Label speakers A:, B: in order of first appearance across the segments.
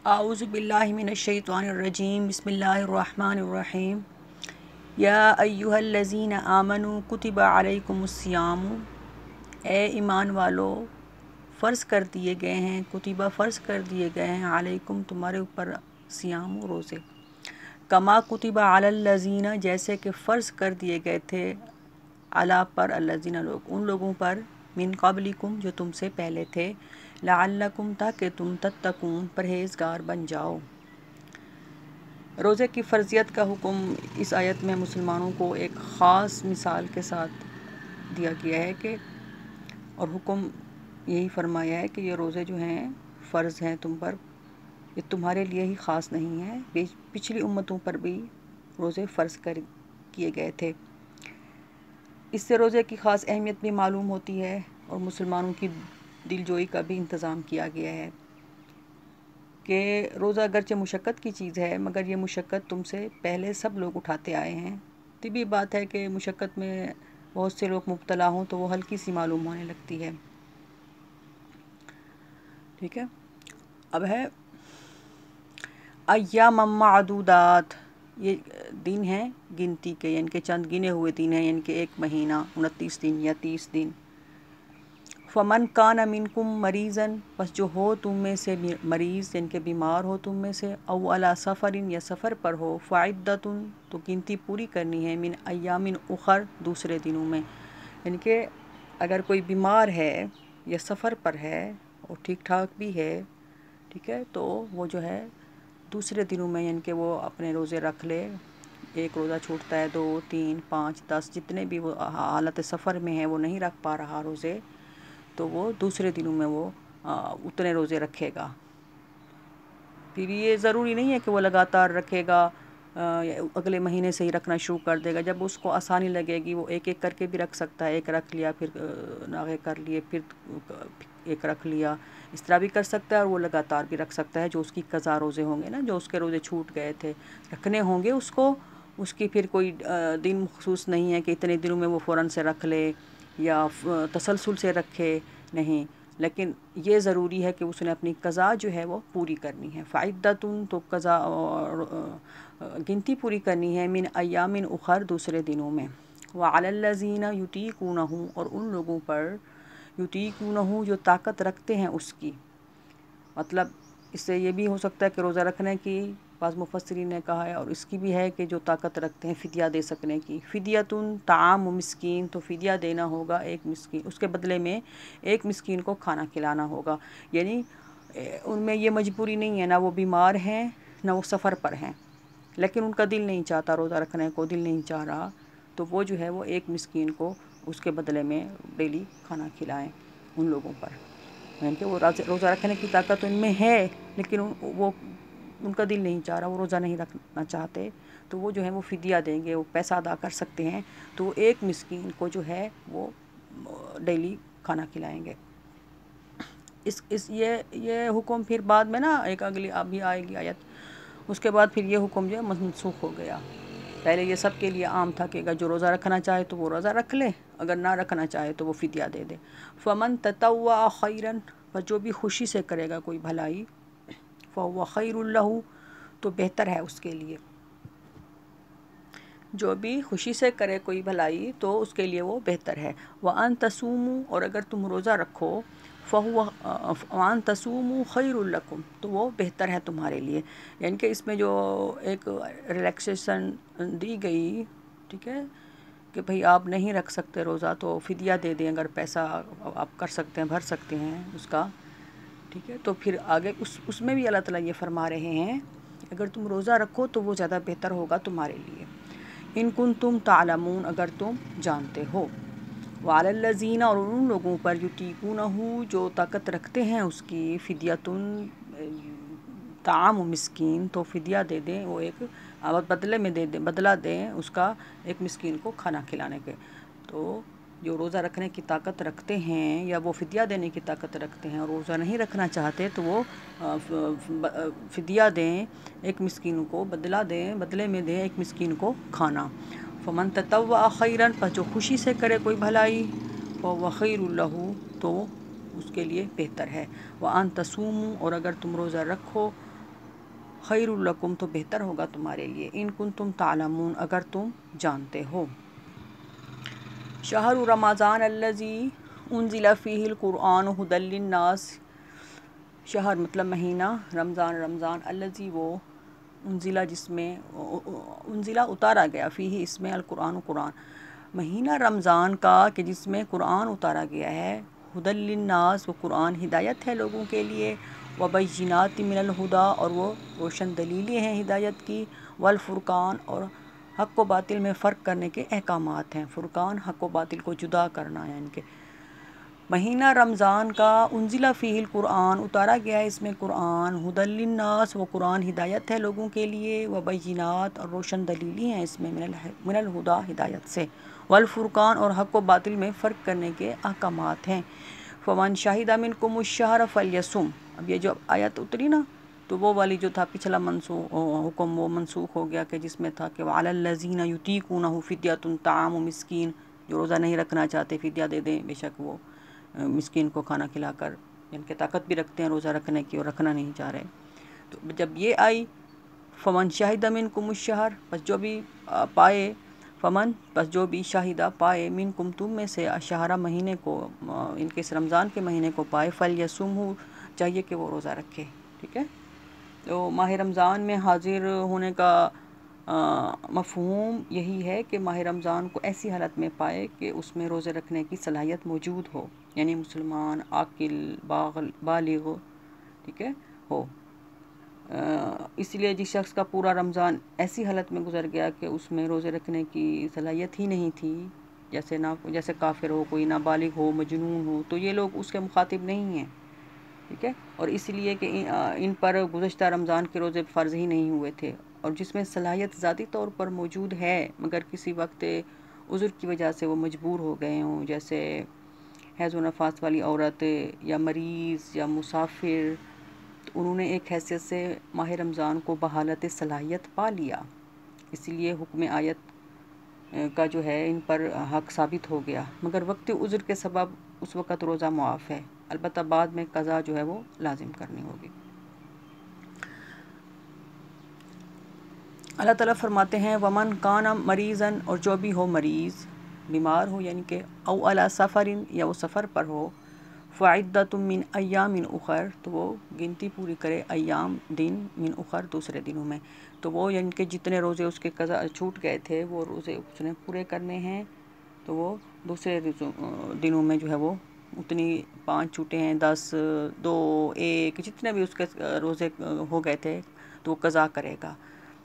A: اعوذ باللہ من الشیطان الرجیم بسم اللہ الرحمن الرحیم یا ایہا الذین آمنوا کتب علیکم الصیام، اے ایمان والو فرض کر دیے گئے ہیں، کتبہ فرض کر دیے گئے ہیں، علیکم تمہارے اوپر، صیام روزے، کما کتب علی الذین جیسے کہ فرض کر دیے گئے تھے، علی پر الذین لوگ ان لوگوں پر، من قبلکم جو تم سے پہلے تھے، لعلکم تاکہ تم تتقون پرہیزگار بن جاؤ۔ روزے کی فرضیت کا حکم اس آیت میں مسلمانوں کو ایک خاص مثال کے ساتھ دیا گیا ہے کہ اور حکم یہی فرمایا ہے کہ یہ روزے جو ہیں فرض ہیں تم پر، یہ تمہارے لیے ہی خاص نہیں ہے، پچھلی امتوں پر بھی روزے فرض کیے گئے تھے۔ اس سے روزے کی خاص اہمیت بھی معلوم ہوتی ہے اور مسلمانوں کی دل جوئی کا بھی انتظام کیا گیا ہے کہ روزہ اگرچہ مشقت کی چیز ہے مگر یہ مشقت تم سے پہلے سب لوگ اٹھاتے آئے ہیں۔ طبی بات ہے کہ مشقت میں بہت سے لوگ مبتلا ہوں تو وہ ہلکی سی معلوم ہونے لگتی ہے، ٹھیک ہے۔ اب ہے ایام معدودات، یہ دن ہیں گنتی کے، یعنی کہ چند گنے ہوئے دن ہیں، یعنی کہ ایک مہینہ 29 دن یا 30 دن۔ فمن کان منکم مریضاً، پس جو ہو تم میں سے مریض یعنی کہ بیمار ہو تم میں سے، او علی سفر یا سفر پر ہو، فعدۃ تو گنتی پوری کرنی ہے، من ایام اخر دوسرے دنوں میں، یعنی کہ اگر کوئی بیمار ہے یا سفر پر ہے اور ٹھیک ٹھاک بھی ہے، ٹھیک ہے، تو وہ جو ہے دوسرے دنوں میں یعنی کہ وہ اپنے روزے رکھ لے، ایک روزہ چھوٹتا ہے، 2 3 5 10 جتنے بھی وہ حالت سفر میں ہے وہ نہیں رکھ پا رہا روزے، تو وہ دوسرے دنوں میں وہ اتنے روزے رکھے گا۔ پھر یہ ضروری نہیں ہے کہ وہ لگاتار رکھے گا، اگلے مہینے سے ہی رکھنا شروع کر دے گا، جب اس کو آسانی لگے گی وہ ایک ایک کر کے بھی رکھ سکتا ہے، ایک رکھ لیا پھر ناغے کر لیے پھر ایک رکھ لیا، اس طرح بھی کر سکتا ہے، اور وہ لگاتار بھی رکھ سکتا ہے۔ جو اس کی قضا روزے ہوں گے نا، جو اس کے روزے چھوٹ گئے تھے رکھنے ہوں گے اس کو، اس کی پھر کوئی دن مخصوص نہیں ہے کہ اتنے دنوں میں وہ فوراً سے رکھ لے یا تسلسل سے رکھے، نہیں، لیکن یہ ضروری ہے کہ اس نے اپنی قضا جو ہے وہ پوری کرنی ہے۔ فعدۃ تو قضا گنتی پوری کرنی ہے، من ایام اخر دوسرے دنوں میں، وعلی الذین یطیقونہ اور ان لوگوں پر، یطیقونہ جو طاقت رکھتے ہیں اس کی، مطلب اس سے یہ بھی ہو سکتا ہے کہ روزہ رکھنے کی بعض مفسرین نے کہا ہے، اور اس کی بھی ہے کہ جو طاقت رکھتے ہیں فدیہ دے سکنے کی، فدیۃ طعام مسکین، تو فدیہ دینا ہوگا ایک مسکین، اس کے بدلے میں ایک مسکین کو کھانا کھلانا ہوگا، یعنی ان میں یہ مجبوری نہیں ہے، نہ وہ بیمار ہیں نہ وہ سفر پر ہیں، لیکن ان کا دل نہیں چاہتا روزہ رکھنے کو، دل نہیں چاہ رہا، تو وہ جو ہے وہ ایک مسکین کو اس کے بدلے میں ڈیلی کھانا کھلائیں ان لوگوں پر، یعنی کہ وہ روزہ رکھنے کی طاقت ان میں ہے لیکن وہ ان کا دل نہیں چاہ رہا، وہ روزہ نہیں رکھنا چاہتے، تو وہ جو ہے وہ فدیہ دیں گے، وہ پیسہ ادا کر سکتے ہیں، تو وہ ایک مسکین کو جو ہے وہ ڈیلی کھانا کھلائیں گے۔ یہ حکم پھر بعد میں نا ایک اگلی ابھی آئے گی آیت، اس کے بعد پھر یہ حکم جو ہے منسوخ ہو گیا۔ پہلے یہ سب کے لیے عام تھا کہ اگر جو روزہ رکھنا چاہے تو وہ روزہ رکھ لے، اگر نہ رکھنا چاہے تو وہ فدیہ دے دے۔ فمن تطوع خیرا، پر جو بھی خوشی سے کرے گا کوئی بھلائی، فهو خیر لہ، تو بہتر ہے اس کے لیے، جو بھی خوشی سے کرے کوئی بھلائی تو اس کے لیے وہ بہتر ہے۔ وَأَن تَصُومُوا، اور اگر تم روزہ رکھو، وَأَن تَصُومُوا خَيْرٌ لَكُمْ، تو وہ بہتر ہے تمہارے لیے، یعنی کہ اس میں جو ایک ریلیکسیشن دی گئی، ٹھیک ہے، کہ بھئی آپ نہیں رکھ سکتے روزہ تو فدیہ دے دیں، اگر پیسہ آپ کر سکتے ہیں بھر سکتے ہیں اس کا، ٹھیک ہے، تو پھر آگے اس میں بھی اللہ تعالیٰ یہ فرما رہے ہیں اگر تم روزہ رکھو تو وہ زیادہ بہتر ہوگا تمہارے لیے، ان کنتم تعلمون، اگر تم جانتے ہو، وعلی الذین، اور ان لوگوں پر، یطیقونہ جو طاقت رکھتے ہیں اس کی، فدیۃ طعام مسکین، تو فدیہ دے دیں، وہ ایک بدلے میں دے دیں، بدلہ دیں اس کا ایک مسکین کو کھانا کھلانے کے۔ تو جو روزہ رکھنے کی طاقت رکھتے ہیں یا وہ فدیہ دینے کی طاقت رکھتے ہیں اور روزہ نہیں رکھنا چاہتے تو وہ فدیہ دیں، ایک مسکین کو بدلہ دیں، بدلے میں دیں ایک مسکین کو کھانا۔ فمن تطوع خیرا، پس جو خوشی سے کرے کوئی بھلائی، فهو خیر لہ، تو اس کے لیے بہتر ہے۔ وَأَن تَصُومُوا، اور اگر تم روزہ رکھو، خیر لکم تو بہتر ہوگا تمہارے لیے، ان کنتم تعلمون اگر تم جانتے ہو۔ شہر رمضان الذی انزل فیہ القرآن ھدی للناس، شہر مطلب مہینہ، رمضان الذی وہ، انزلہ جس میں، انزلہ اتارا گیا، فیہ اس میں، القرآن قرآن، مہینہ رمضان کا کہ جس میں قرآن اتارا گیا ہے، ھدی للناس وہ قرآن ہدایت ہے لوگوں کے لیے، وبینات من الہدی اور وہ روشن دلیلیں ہیں ہدایت کی، والفرقان اور حق و باطل میں فرق کرنے کے احکامات ہیں، فرقان حق و باطل کو جدا کرنا ہے ان کے، مہینہ رمضان کا، انزلہ فیہ القرآن اتارا گیا ہے اس میں قرآن، ھدی للناس وہ قرآن ہدایت ہے لوگوں کے لیے، وبینات اور روشن دلیلی ہیں اس میں، من الہدی ہدایت سے، والفرقان اور حق و باطل میں فرق کرنے کے احکامات ہیں، فمن شہد منکم الشہر فلیصم، اب یہ جو آیت اتری نا تو وہ والی جو تھا پچھلا حکم وہ منسوخ ہو گیا کہ جس میں تھا کہ وعلی الذین یطیقونہ فدیۃ طعام مسکین، جو روزہ نہیں رکھنا چاہتے فدیہ دے دیں، بے شک وہ مسکین کو کھانا کھلا کر، جن کے طاقت بھی رکھتے ہیں روزہ رکھنے کی اور رکھنا نہیں چاہ رہے، تو جب یہ آئی فمن شہد منکم الشہر، بس جو بھی پائے، فمن بس جو بھی شاہدہ پائے، منکم تم میں سے، الشہر مہینے کو، ان کے اس رمضان کے مہینے کو پائے، فلیصمہ چاہیے کہ وہ روزہ رکھے، ٹھیک ہے۔ تو ماہ رمضان میں حاضر ہونے کا مفہوم یہی ہے کہ ماہ رمضان کو ایسی حالت میں پائے کہ اس میں روزے رکھنے کی صلاحیت موجود ہو، یعنی مسلمان، عاقل، بالغ، ٹھیک ہے، ہو، اس لیے جس شخص کا پورا رمضان ایسی حالت میں گزر گیا کہ اس میں روزے رکھنے کی صلاحیت ہی نہیں تھی، جیسے کافر ہو، کوئی نابالغ ہو، مجنون ہو، تو یہ لوگ اس کے مخاطب نہیں ہیں، ٹھیک ہے، اور اس لیے کہ ان پر گزشتہ رمضان کے روزے فرض ہی نہیں ہوئے تھے، اور جس میں صلاحیت ذاتی طور پر موجود ہے مگر کسی وقت عذر کی وجہ سے وہ مجبور ہو گئے ہوں، جیسے حیض و نفاس والی عورت یا مریض یا مسافر، تو انہوں نے ایک حیثیت سے ماہ رمضان کو بحالت صلاحیت پا لیا، اسی لیے حکم آیت کا جو ہے ان پر حق ثابت ہو گیا، مگر وقتی عذر کے سبب اس وقت روزہ معاف ہے، البتہ بعد میں قضا جو ہے وہ لازم کرنی ہوگی۔ اللہ تعالیٰ فرماتے ہیں ومن کان مریضاً اور جو بھی ہو مریض، بیمار ہو، یعنی کہ او علی سفر یا وہ سفر پر ہو، فعدۃ من ایام اخر تو وہ گنتی پوری کرے، ایام دن، من اخر دوسرے دنوں میں، تو وہ یعنی کہ جتنے روزے اس کے قضا چھوٹ گئے تھے وہ روزے اس نے پورے کرنے ہیں، تو وہ دوسرے دنوں میں جو ہے وہ اتنی 5 چھوٹے ہیں، 10، 2، 1 جتنے بھی اس کے روزے ہو گئے تھے تو وہ قضا کرے گا،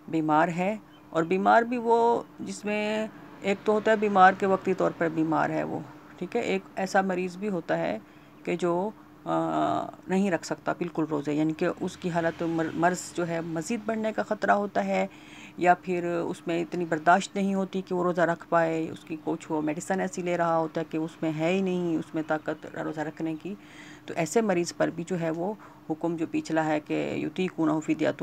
A: بیمار ہے، اور بیمار بھی وہ جس میں ایک تو ہوتا ہے بیمار کے وقتی طور پر بیمار ہے وہ، ٹھیک ہے، ایک ایسا مریض بھی ہوتا ہے کہ جو نہیں رکھ سکتا بالکل روزے، یعنی کہ اس کی حالت مرض جو ہے مزید بڑھنے کا خطرہ ہوتا ہے، یا پھر اس میں اتنی برداشت نہیں ہوتی کہ وہ روزہ رکھ پائے، اس کی کچھ وہ میڈیسن ایسی لے رہا ہوتا ہے کہ اس میں ہے ہی نہیں اس میں طاقت روزہ رکھنے کی، تو ایسے مریض پر بھی جو ہے وہ حکم جو پچھلا ہے کہ یطیقونہ فدیۃ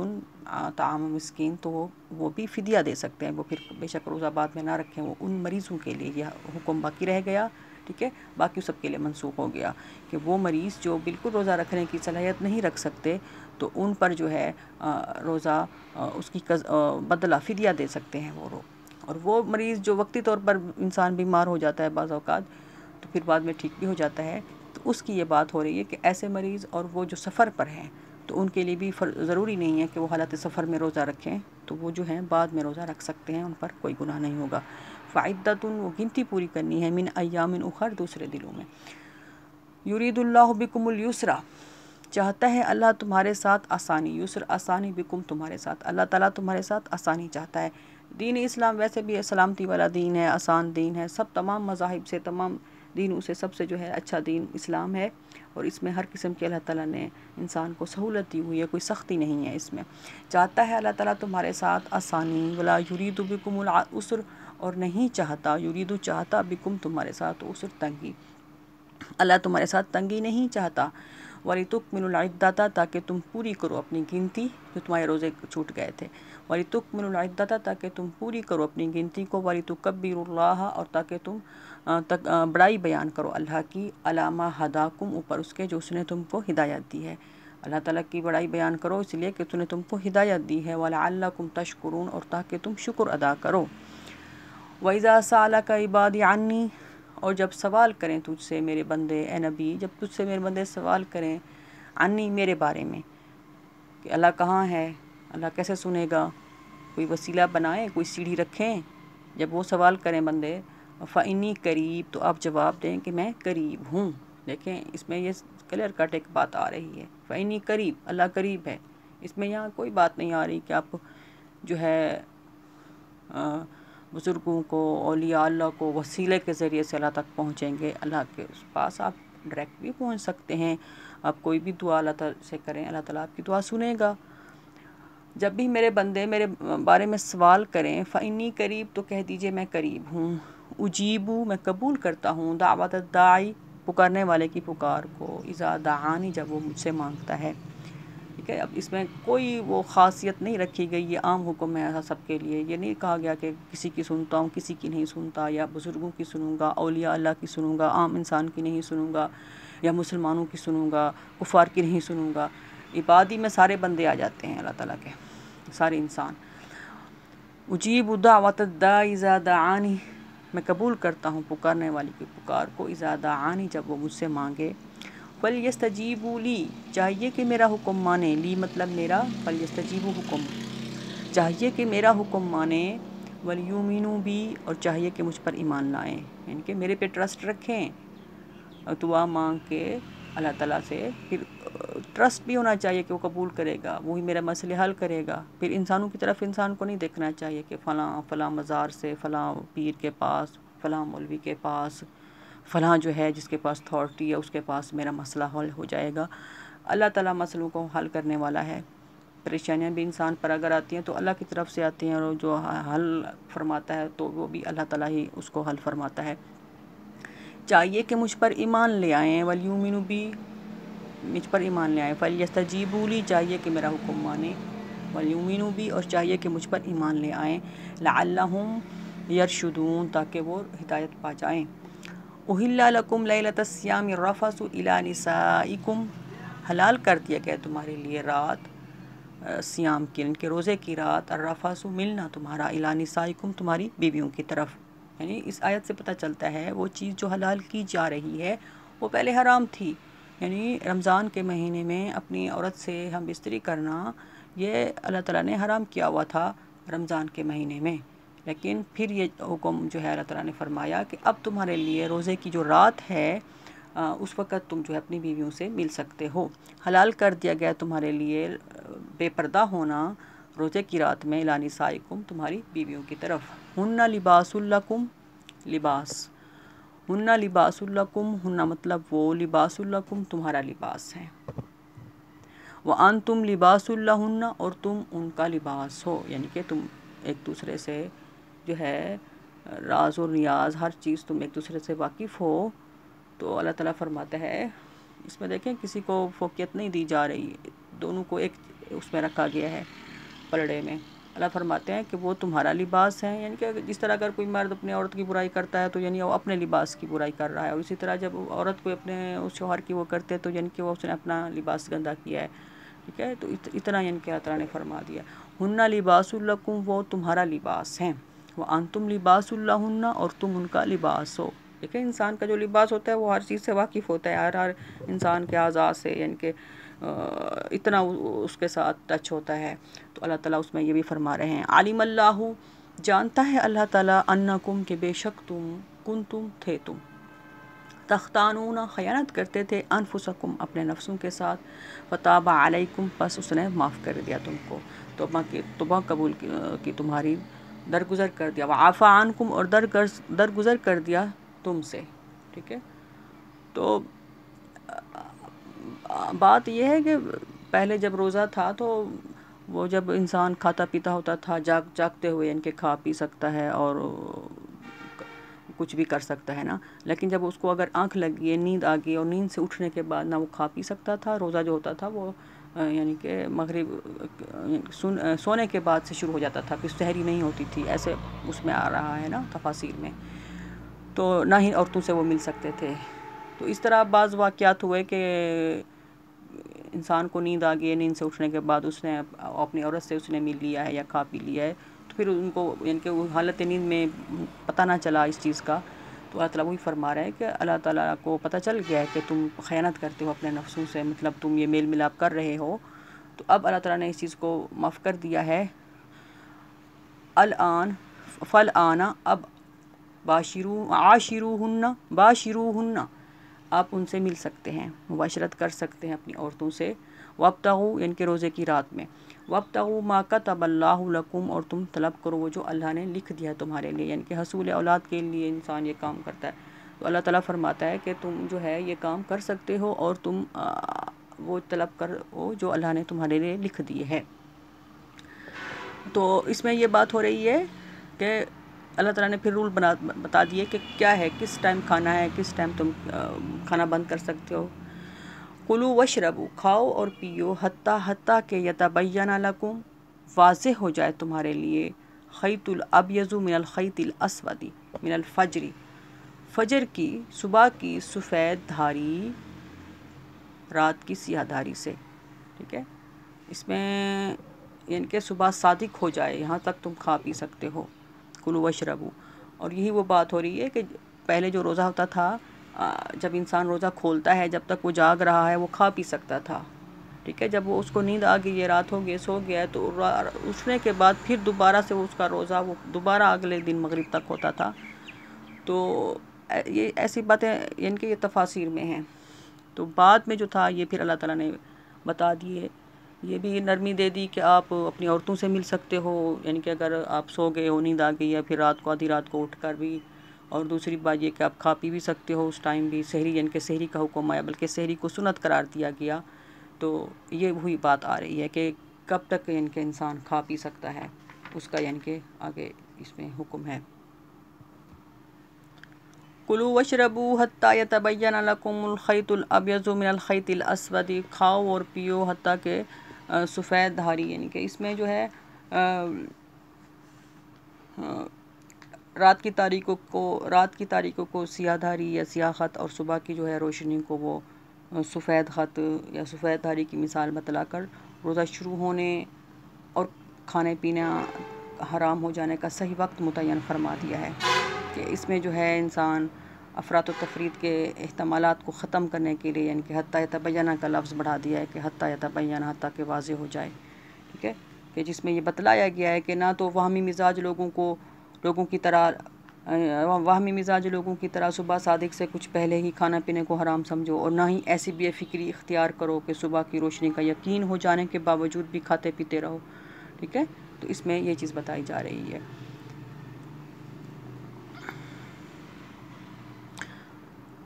A: طعام مسکین، تو وہ بھی فدیہ دے سکتے ہیں، وہ پھر بے شک روزہ بعد میں نہ رکھیں، وہ ان مریضوں کے لیے یہ حکم باقی رہ گیا، ٹھیک ہے، باقی سب کے لیے منسوخ ہو گیا کہ وہ مریض جو بالکل روزہ رکھنے کی صلاحیت نہیں رکھ سکتے تو ان پر جو ہے روزہ اس کی بدلہ فدیہ دے سکتے ہیں وہ اور وہ مریض جو وقتی طور پر انسان بیمار ہو جاتا ہے بعض اوقات تو پھر بعد میں ٹھیک بھی ہو جاتا ہے، تو اس کی یہ بات ہو رہی ہے کہ ایسے مریض اور وہ جو سفر پر ہیں تو ان کے لیے بھی ضروری نہیں ہے کہ وہ حالت سفر میں روزہ رکھیں، تو وہ جو ہیں بعد میں روزہ رکھ سکتے ہیں، ان پر کوئی گناہ نہیں ہوگا، فعدۃ وہ گنتی پوری کرنی ہے، من ایام اخر دوسرے دنوں میں، یرید اللہ بکم الیسر چاہتا ہے اللہ تمہارے ساتھ آسانی، یسر آسانی، بکم تمہارے ساتھ، اللہ تعالیٰ تمہارے ساتھ آسانی چاہتا ہے، دین اسلام ویسے بھی سلامتی والا دین ہے، آسان دین ہے، سب تمام مذاہب سے، تمام دینوں سے سب سے جو ہے اچھا دین اسلام ہے، اور اس میں ہر قسم کی اللہ تعالیٰ نے انسان کو سہولت دی ہوئی ہے، کوئی سختی نہیں ہے اس میں، چاہتا ہے اللہ تعالیٰ تمہارے ساتھ آسانی، ولا یرید بکم العسر اور نہیں چاہتا، یرید چاہتا، بکم تمہارے ساتھ عسر تنگی، اللہ تمہارے ساتھ تنگی نہیں چاہتا، وَلِتُكْمِلُوا الْعِدَّةَ تاکہ تم پوری کرو اپنی گنتی جو تمہارے روزے چھوٹ گئے تھے، وَلِتُكْمِلُوا الْعِدَّةَ تاکہ تم پوری کرو اپنی گنتی کو، وَلِتُكَبِّرُوا اللَّهَ اور تاکہ تم بڑائی بیان کرو اللہ کی، عَلَىٰ مَا هَدَاكُمْ اوپر اس کے جو اس نے تم کو ہدایت دی ہے، اللہ تعالیٰ کی بڑائی بیان کرو اس لیے کہ نے تم کو ہدایت دی ہے، وَلَعَلَّكُمْ تَشْكُرُونَ، اور تاکہ تم شکر ادا کرو۔ وَإِذَا سَأَلَكَ عِبَادِي عَنِّي، اور جب سوال کریں تجھ سے میرے بندے، اے نبی جب تجھ سے میرے بندے سوال کریں عنی میرے بارے میں کہ اللہ کہاں ہے، اللہ کیسے سنے گا، کوئی وسیلہ بنائیں، کوئی سیڑھی رکھیں، جب وہ سوال کریں بندے فَإِنِّي قریب، تو آپ جواب دیں کہ میں قریب ہوں۔ دیکھیں اس میں یہ کلیئر کٹ ایک بات آ رہی ہے، فَإِنِّي قریب، اللہ قریب ہے، اس میں یہاں کوئی بات نہیں آ رہی کہ آپ جو ہے بزرگوں کو، اولیاء اللہ کو وسیلے کے ذریعے سے اللہ تک پہنچیں گے۔ اللہ کے پاس آپ ڈائریکٹ بھی پہنچ سکتے ہیں، آپ کوئی بھی دعا اللہ تعالیٰ سے کریں، اللہ تعالیٰ آپ کی دعا سنے گا۔ جب بھی میرے بندے میرے بارے میں سوال کریں فَإِنِّي قریب، تو کہہ دیجئے میں قریب ہوں، اجیبو، میں قبول کرتا ہوں، دعوت الداعی، پکارنے والے کی پکار کو، اذا دعانی، جب وہ مجھ سے مانگتا ہے۔ ٹھیک ہے، اب اس میں کوئی وہ خاصیت نہیں رکھی گئی، یہ عام حکم ہے سب کے لیے، یہ نہیں کہا گیا کہ کسی کی سنتا ہوں کسی کی نہیں سنتا، یا بزرگوں کی سنوں گا، اولیاء اللہ کی سنوں گا، عام انسان کی نہیں سنوں گا، یا مسلمانوں کی سنوں گا، کفار کی نہیں سنوں گا۔ عبادی میں سارے بندے آ جاتے ہیں اللہ تعالیٰ کے، سارے انسان۔ اجیب دعوت الداعی اذا دعانی، میں قبول کرتا ہوں پکارنے والی کی پکار کو، اذا دعانی، جب وہ مجھ سے مانگے۔ فَلْيَسْتَجِيبُوا لِي، چاہیے کہ میرا حکم مانے، لی مطلب میرا، فَلْيَسْتَجِيبُوا حکم، چاہیے کہ میرا حکم مانے، وَلْيُؤْمِنُوا بِي، اور چاہیے کہ مجھ پر ایمان لائیں، یعنی کہ میرے پہ ٹرسٹ رکھیں، دعا مانگ کے اللہ تعالیٰ سے، پھر ٹرسٹ بھی ہونا چاہیے کہ وہ قبول کرے گا، وہی میرا مسئلے حل کرے گا۔ پھر انسانوں کی طرف انسان کو نہیں دیکھنا چاہیے کہ فلاں مزار سے، فلاں پیر کے پاس، فلاں مولوی کے پاس، فلاں جو ہے جس کے پاس اتھارٹی ہے اس کے پاس میرا مسئلہ حل ہو جائے گا۔ اللہ تعالیٰ مسئلوں کو حل کرنے والا ہے، پریشانیاں بھی انسان پر اگر آتی ہیں تو اللہ کی طرف سے آتی ہیں، اور جو حل فرماتا ہے تو وہ بھی اللہ تعالیٰ ہی اس کو حل فرماتا ہے۔ چاہیے کہ مجھ پر ایمان لے آئیں، وَلْيُؤْمِنُوا بِي، مجھ پر ایمان لے آئیں، فَلْيَسْتَجِيبُوا لِي، چاہیے کہ میرا حکم مانیں، وَلْيُؤْمِنُوا بِي، اور چاہیے کہ مجھ پر ایمان لے آئیں، لَعَلَّهُمْ يَرْشُدُونَ، تاکہ وہ ہدایت پا جائیں۔ أُحِلَّ لَكُمْ لَيْلَةَ الصِّيَامِ الرَّفَثُ إِلَىٰ نِسَائِكُمْ، حلال کر دیا گیا تمہارے لیے رات سیام کی، ان کے روزے کی رات، الرفث ملنا تمہارا، إِلَىٰ نِسَائِكُمْ، تمہاری بیویوں کی طرف۔ یعنی اس آیت سے پتہ چلتا ہے وہ چیز جو حلال کی جا رہی ہے وہ پہلے حرام تھی، یعنی رمضان کے مہینے میں اپنی عورت سے ہم بستری کرنا یہ اللہ تعالیٰ نے حرام کیا ہوا تھا رمضان کے مہینے میں، لیکن پھر یہ حکم جو ہے اللہ تعالیٰ نے فرمایا کہ اب تمہارے لیے روزے کی جو رات ہے اس وقت تم جو ہے اپنی بیویوں سے مل سکتے ہو۔ حلال کر دیا گیا تمہارے لیے بے پردہ ہونا روزے کی رات میں، إِلَىٰ نِسَائِكُمْ، تمہاری بیویوں کی طرف۔ ہن لباس لکم، لباس، ہن لباس لکم، ہن مطلب وہ، لباس لکم، تمہارا لباس ہے، وَأَنْتُمْ لِبَاسٌ لَهُنَّ، اور تم ان کا لباس ہو، یعنی کہ تم ایک دوسرے سے جو ہے راز و نیاز ہر چیز تم ایک دوسرے سے واقف ہو۔ تو اللہ تعالیٰ فرماتا ہے اس میں دیکھیں کسی کو فوقیت نہیں دی جا رہی، دونوں کو ایک اس میں رکھا گیا ہے پلڑے میں۔ اللہ فرماتے ہیں کہ وہ تمہارا لباس ہے، یعنی کہ جس طرح اگر کوئی مرد اپنے عورت کی برائی کرتا ہے تو یعنی وہ اپنے لباس کی برائی کر رہا ہے، اور اسی طرح جب عورت کو اپنے اس شوہر کی وہ کرتے تو یعنی کہ وہ اس نے اپنا لباس گندا کیا ہے۔ ٹھیک ہے، تو اتنا یعنی کہ اللہ تعالیٰ نے فرما دیا، ہن لباس لکم، وہ تمہارا لباس ہیں، وَأَنْتُمْ لِبَاسٌ لَهُنَّ، اور تم ان کا لباس ہو۔ دیکھیں انسان کا جو لباس ہوتا ہے وہ ہر چیز سے واقف ہوتا ہے، ہر انسان کے اعضاء سے، یعنی کہ اتنا اس کے ساتھ ٹچ ہوتا ہے۔ تو اللہ تعالیٰ اس میں یہ بھی فرما رہے ہیں، عالم اللہ، جانتا ہے اللہ تعالیٰ، انکم، کہ بے شک تم، کنتم، تھے تم، تختانون، خیانت کرتے تھے، انفسکم، اپنے نفسوں کے ساتھ، فتاب علیکم، پس اس نے معاف کر دیا تم کو، توبہ قبول کی تمہاری، درگزر کر دیا، وعفا عنکم، اور درگزر کر دیا تم سے۔ ٹھیک ہے، تو بات یہ ہے کہ پہلے جب روزہ تھا تو وہ جب انسان کھاتا پیتا ہوتا تھا جاگتے ہوئے، یعنی کہ کھا پی سکتا ہے اور کچھ بھی کر سکتا ہے نا، لیکن جب اس کو اگر آنکھ لگی ہے، نیند آ گئی، اور نیند سے اٹھنے کے بعد نہ وہ کھا پی سکتا تھا، روزہ جو ہوتا تھا وہ یعنی کہ مغرب سونے کے بعد سے شروع ہو جاتا تھا، پھر سحری نہیں ہوتی تھی، ایسے اس میں آ رہا ہے نا تفاصیر میں، تو نہ ہی عورتوں سے وہ مل سکتے تھے۔ تو اس طرح بعض واقعات ہوئے کہ انسان کو نیند آ گئی ہے، نیند سے اٹھنے کے بعد اس نے اپنی عورت سے اس نے مل لیا ہے یا کھا پی لیا ہے، تو پھر ان کو یعنی کہ وہ حالت نیند میں پتہ نہ چلا اس چیز کا، تو اللہ تعالیٰ وہی فرما رہا ہے کہ اللہ تعالیٰ کو پتہ چل گیا ہے کہ تم خیانت کرتے ہو اپنے نفسوں سے، مطلب تم یہ میل ملاپ کر رہے ہو، تو اب اللہ تعالیٰ نے اس چیز کو معاف کر دیا ہے۔ الآن فالآن اب باشروہن آپ ان سے مل سکتے ہیں، مباشرت کر سکتے ہیں اپنی عورتوں سے، وابتغوا یعنی کہ روزے کی رات میں، وابتغوا ما کتب اللہ لکم اور تم طلب کرو وہ جو اللہ نے لکھ دیا ہے تمہارے لیے، یعنی کہ حصول اولاد کے لیے انسان یہ کام کرتا ہے، تو اللہ تعالیٰ فرماتا ہے کہ تم جو ہے یہ کام کر سکتے ہو اور تم وہ طلب کرو جو اللہ نے تمہارے لیے لکھ دیے ہے۔ تو اس میں یہ بات ہو رہی ہے کہ اللہ تعالیٰ نے پھر رول بتا دیے کہ کیا ہے، کس ٹائم کھانا ہے، کس ٹائم تم کھانا بند کر سکتے ہو۔ کلوا واشربوا کھاؤ اور پیو، حتیٰ کہ یتبین لکم واضح ہو جائے تمہارے لیے، خیط الابیض من الخیط الاسود من الفجر، فجر کی صبح کی سفید دھاری رات کی سیاہ دھاری سے، ٹھیک ہے، اس میں یعنی کہ صبح صادق ہو جائے یہاں تک تم کھا پی سکتے ہو، کلوا واشربوا۔ اور یہی وہ بات ہو رہی ہے کہ پہلے جو روزہ ہوتا تھا، جب انسان روزہ کھولتا ہے جب تک وہ جاگ رہا ہے وہ کھا پی سکتا تھا، ٹھیک ہے، جب وہ اس کو نیند آ گئی ہے، رات ہو گئی، سو گیا ہے، تو اٹھنے کے بعد پھر دوبارہ سے وہ اس کا روزہ وہ دوبارہ اگلے دن مغرب تک ہوتا تھا۔ تو یہ ایسی باتیں یعنی کہ یہ تفاسیر میں ہیں، تو بعد میں جو تھا یہ پھر اللہ تعالیٰ نے بتا دیے، یہ بھی نرمی دے دی کہ آپ اپنی عورتوں سے مل سکتے ہو، یعنی کہ اگر آپ سو گئے ہو، نیند آ گئی ہے، پھر رات کو آدھی رات کو اٹھ کر بھی، اور دوسری بات یہ کہ آپ کھا پی بھی سکتے ہو اس ٹائم بھی، سحری یعنی کہ سحری کا حکم آیا، بلکہ سحری کو سنت قرار دیا گیا، تو یہ وہی بات آ رہی ہے کہ کب تک یعنی کہ انسان کھا پی سکتا ہے، اس کا یعنی کہ آگے اس میں حکم ہے۔ کلوا واشربوا حتیٰ یتبین لکم الخیط الابیض من الخیط الاسود، کھاؤ اور پیو حتیٰ کہ سفید دھاری، یعنی کہ اس میں جو ہے رات کی تاریکوں کو سیاہ دھاری یا سیاہ خط، اور صبح کی جو ہے روشنی کو وہ سفید خط یا سفید دھاری کی مثال بتلا کر روزہ شروع ہونے اور کھانے پینا حرام ہو جانے کا صحیح وقت متعین فرما دیا ہے، کہ اس میں جو ہے انسان افراط و تفریط کے احتمالات کو ختم کرنے کے لیے، یعنی کہ حتیٰ یتبین کا لفظ بڑھا دیا ہے کہ حتیٰ یتبین، حتیٰ کہ واضح ہو جائے، ٹھیک ہے، کہ جس میں یہ بتلایا گیا ہے کہ نہ تو واہمی مزاج لوگوں کی طرح صبح صادق سے کچھ پہلے ہی کھانا پینے کو حرام سمجھو، اور نہ ہی ایسی بے فکری اختیار کرو کہ صبح کی روشنی کا یقین ہو جانے کے باوجود بھی کھاتے پیتے رہو، ٹھیک ہے، تو اس میں یہ چیز بتائی جا رہی ہے۔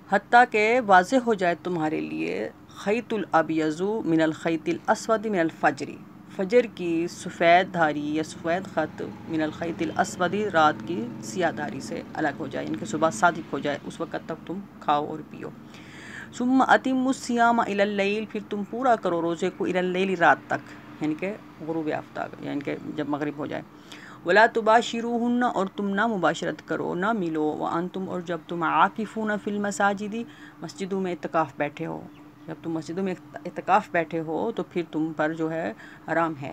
A: حتیٰ کہ واضح ہو جائے تمہارے لیے خیط الابیض من الخیط الاسود من الفجر، فجر کی سفید دھاری یا سفید خط، من الخیط الاسود رات کی سیاہ دھاری سے الگ ہو جائے، یعنی کہ صبح صادق ہو جائے، اس وقت تک تم کھاؤ اور پیو۔ ثم اتموا الصیام الی اللیل، پھر تم پورا کرو روزے کو الی اللیل رات تک، یعنی کہ غروب آفتاب، یعنی کہ جب مغرب ہو جائے۔ ولا تباشروہن اور تم نہ مباشرت کرو، نہ ملو، وانتم اور جب تم عاکفون فی المساجد مسجدوں میں اعتکاف بیٹھے ہو، جب تم مسجدوں میں اعتکاف بیٹھے ہو تو پھر تم پر جو ہے حرام ہے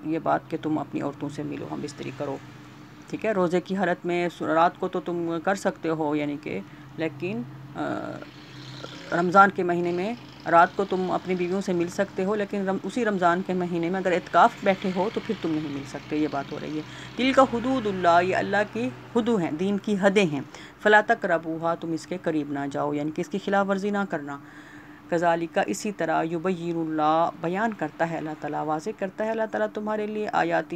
A: یہ بات کہ تم اپنی عورتوں سے ملو، ہم بستری کرو، ٹھیک ہے، روزے کی حالت میں رات کو تو تم کر سکتے ہو، یعنی کہ لیکن رمضان کے مہینے میں رات کو تم اپنی بیویوں سے مل سکتے ہو، لیکن اسی رمضان کے مہینے میں اگر اعتکاف بیٹھے ہو تو پھر تم نہیں مل سکتے، یہ بات ہو رہی ہے۔ تلک حدود اللہ، یہ اللہ کی حدود ہیں، دین کی حدیں ہیں، فلا تقربوها، تم اس کے قریب نہ جاؤ، یعنی کہ اس کی خلاف ورزی نہ کرنا۔ کذالک، اسی طرح، یبین اللہ، بیان کرتا ہے اللہ تعالیٰ، واضح کرتا ہے اللہ تعالیٰ تمہارے لیے آیات،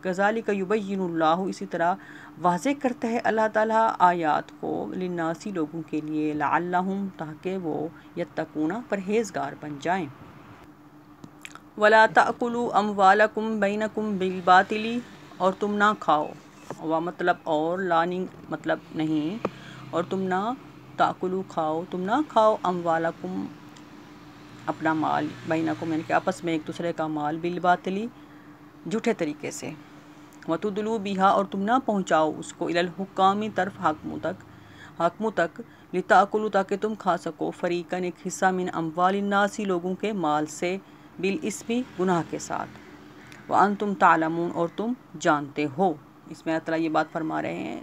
A: کذالک یبین اللہ، اسی طرح واضح کرتا ہے اللہ تعالیٰ آیات کو، للناس، لوگوں کے لیے، لعلہم، تاکہ وہ یتقون، پرہیزگار بن جائیں۔ ولا تأکلوا اموالکم بینکم بالباطل، اور تم نہ کھاؤ، مطلب اور، لانی مطلب نہیں، اور تم نہ تأکلوا کھاؤ، تم نہ کھاؤ، اموالکم اپنا مال، بینکم یعنی کہ آپس میں ایک دوسرے کا مال، بالباطل جھوٹے طریقے سے، وتدلوا بہا، اور تم نہ پہنچاؤ اس کو، الی الحکام، طرف حاکموں تک، حاکموں تک، لتاکلوا تاکہ تم کھا سکو، فریقاً ایک حصہ، من اموال الناس لوگوں کے مال سے، بالاسم گناہ کے ساتھ، وانتم تعلمون اور تم جانتے ہو۔ اس میں اللہ تعالیٰ یہ بات فرما رہے ہیں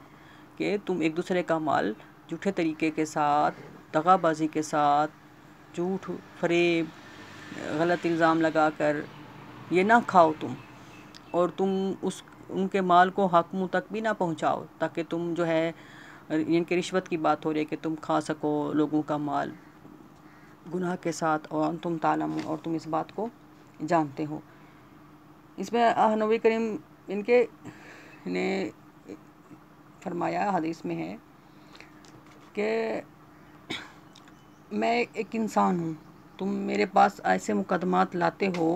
A: کہ تم ایک دوسرے کا مال جھوٹے طریقے کے ساتھ، دغا بازی کے ساتھ، جھوٹ، فریب، غلط الزام لگا کر یہ نہ کھاؤ تم، اور تم ان کے مال کو حاکموں تک بھی نہ پہنچاؤ، تاکہ تم جو ہے، ان کی رشوت کی بات ہو رہی ہے کہ تم کھا سکو لوگوں کا مال گناہ کے ساتھ، اور تم تعلمون اور تم اس بات کو جانتے ہو۔ اس میں نبی کریم ان کے نے فرمایا، حدیث میں ہے کہ میں ایک انسان ہوں، تم میرے پاس ایسے مقدمات لاتے ہو،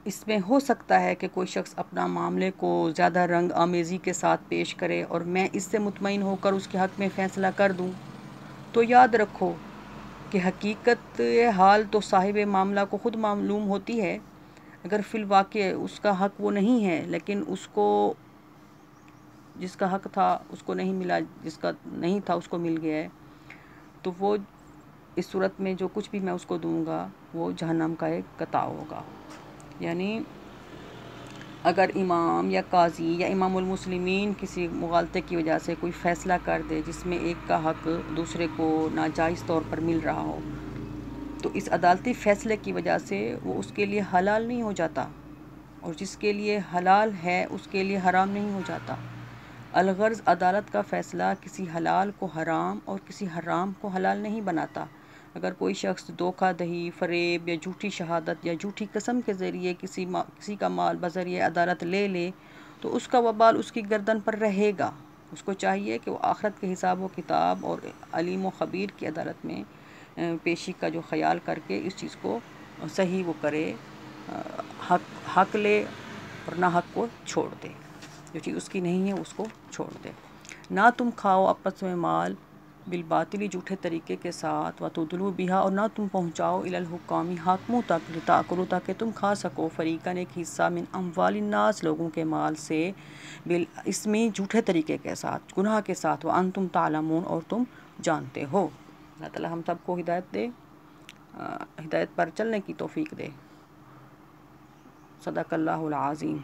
A: اس میں ہو سکتا ہے کہ کوئی شخص اپنا معاملے کو زیادہ رنگ آمیزی کے ساتھ پیش کرے اور میں اس سے مطمئن ہو کر اس کے حق میں فیصلہ کر دوں، تو یاد رکھو کہ حقیقت حال تو صاحب معاملہ کو خود معلوم ہوتی ہے۔ اگر فی الواقع اس کا حق وہ نہیں ہے، لیکن اس کو جس کا حق تھا اس کو نہیں ملا، جس کا نہیں تھا اس کو مل گیا ہے، تو وہ اس صورت میں جو کچھ بھی میں اس کو دوں گا وہ جہنم کا ایک قطع ہوگا۔ یعنی اگر امام یا قاضی یا امام المسلمین کسی مغالطے کی وجہ سے کوئی فیصلہ کر دے جس میں ایک کا حق دوسرے کو ناجائز طور پر مل رہا ہو، تو اس عدالتی فیصلے کی وجہ سے وہ اس کے لیے حلال نہیں ہو جاتا، اور جس کے لیے حلال ہے اس کے لیے حرام نہیں ہو جاتا۔ الغرض عدالت کا فیصلہ کسی حلال کو حرام اور کسی حرام کو حلال نہیں بناتا۔ اگر کوئی شخص دھوکہ دہی، فریب یا جھوٹی شہادت یا جھوٹی قسم کے ذریعے کسی کا مال بذریعہ عدالت لے لے تو اس کا وبال اس کی گردن پر رہے گا۔ اس کو چاہیے کہ وہ آخرت کے حساب و کتاب اور علیم و خبیر کی عدالت میں پیشی کا جو خیال کر کے اس چیز کو صحیح وہ کرے، حق لے اور نہ حق کو چھوڑ دے، جو چیز اس کی نہیں ہے اس کو چھوڑ دے۔ نہ تم کھاؤ آپس میں مال بالباطلی جھوٹے طریقے کے ساتھ، وتدلوا بہا اور نہ تم پہنچاؤ الی الحکام حاکموں تک، لتاکلوا تاکہ تم کھا سکو، فریقاً ایک حصہ، من اموال الناس لوگوں کے مال سے، بالاسم جھوٹے طریقے کے ساتھ، گناہ کے ساتھ، وانتم تعلمون اور تم جانتے ہو۔ اللہ تعالیٰ ہم سب کو ہدایت دے، ہدایت پر چلنے کی توفیق دے۔ صدق اللہ العظیم۔